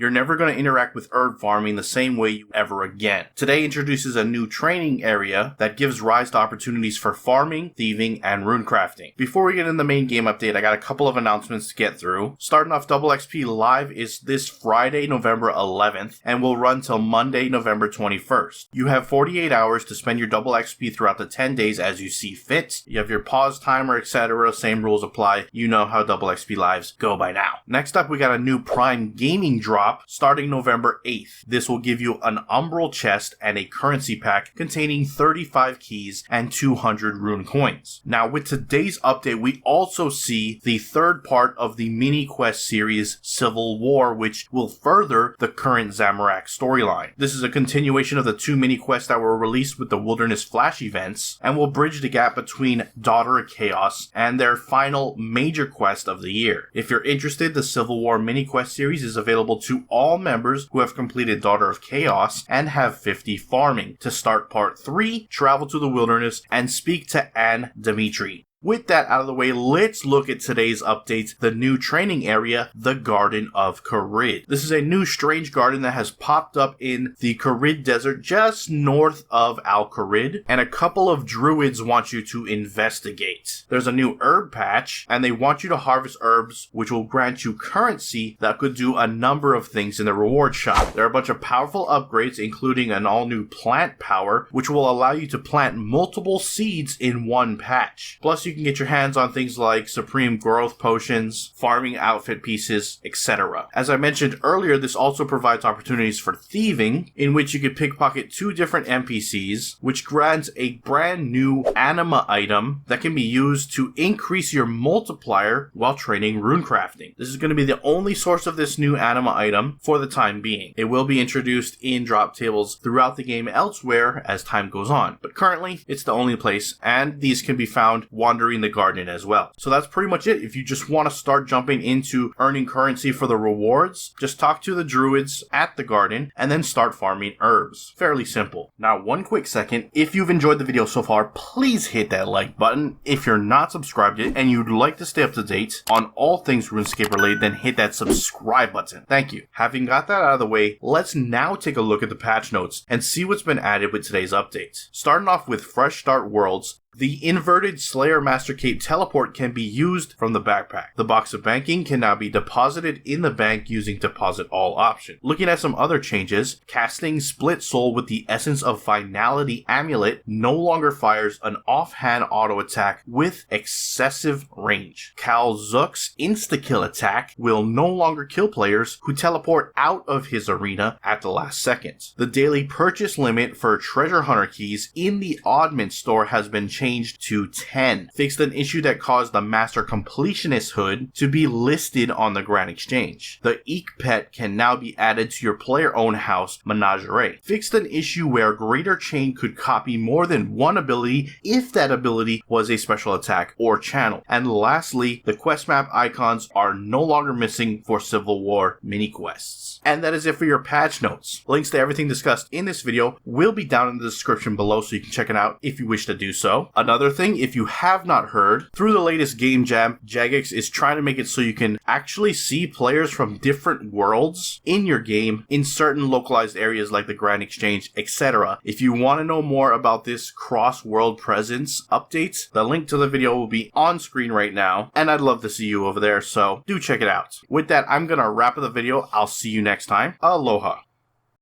You're never going to interact with herb farming the same way ever again. Today introduces a new training area that gives rise to opportunities for farming, thieving, and rune crafting. Before we get in the main game update, I got a couple of announcements to get through. Starting off, Double XP Live is this Friday, November 11th, and will run till Monday, November 21st. You have 48 hours to spend your Double XP throughout the 10 days as you see fit. You have your pause timer, etc. Same rules apply. You know how Double XP Lives go by now. Next up, we got a new Prime Gaming drop starting November 8th. This will give you an Umbral chest and a currency pack containing 35 keys and 200 rune coins. Now, with today's update, we also see the third part of the mini quest series Civil War, which will further the current Zamorak storyline. This is a continuation of the two mini quests that were released with the Wilderness Flash events and will bridge the gap between Daughter of Chaos and their final major quest of the year. If you're interested, the Civil War mini quest series is available to all members who have completed Daughter of Chaos and have 50 farming. To start part 3, travel to the wilderness and speak to Anne Dimitri. With that out of the way, let's look at today's updates, the new training area, the Garden of Kharid. This is a new strange garden that has popped up in the Kharid desert just north of Al-Kharid, and a couple of druids want you to investigate. There's a new herb patch, and they want you to harvest herbs, which will grant you currency that could do a number of things in the reward shop. There are a bunch of powerful upgrades, including an all-new plant power, which will allow you to plant multiple seeds in one patch. Plus, you can get your hands on things like supreme growth potions, farming outfit pieces, etc. As I mentioned earlier, this also provides opportunities for thieving, in which you could pickpocket 2 different NPCs, which grants a brand new anima item that can be used to increase your multiplier while training rune crafting. This is going to be the only source of this new anima item for the time being. It will be introduced in drop tables throughout the game elsewhere as time goes on, but currently it's the only place, and these can be found wandering the garden as well. So that's pretty much it. If you just want to start jumping into earning currency for the rewards, just talk to the druids at the garden and then start farming herbs. Fairly simple. Now, one quick second. If you've enjoyed the video so far, please hit that like button. If you're not subscribed yet and you'd like to stay up to date on all things RuneScape related, then hit that subscribe button. Thank you. Having got that out of the way, let's now take a look at the patch notes and see what's been added with today's updates. Starting off with Fresh Start Worlds, the inverted Slayer Master Cape teleport can be used from the backpack. The box of banking can now be deposited in the bank using deposit all option. Looking at some other changes, casting Split Soul with the Essence of Finality amulet no longer fires an offhand auto attack with excessive range. Cal Zook's insta-kill attack will no longer kill players who teleport out of his arena at the last second. The daily purchase limit for treasure hunter keys in the Oddment store has been changed to 10. Fixed an issue that caused the Master Completionist hood to be listed on the Grand Exchange. The Eek pet can now be added to your player-owned house Menagerie. Fixed an issue where Greater Chain could copy more than one ability if that ability was a special attack or channel. And lastly, the quest map icons are no longer missing for Civil War mini quests. And that is it for your patch notes. Links to everything discussed in this video will be down in the description below, so you can check it out if you wish to do so. Another thing, if you have not heard, through the latest game jam, Jagex is trying to make it so you can actually see players from different worlds in your game in certain localized areas like the Grand Exchange, etc. If you want to know more about this cross-world presence updates, the link to the video will be on screen right now, and I'd love to see you over there, so do check it out. With that, I'm gonna wrap up the video. I'll see you next time. Aloha.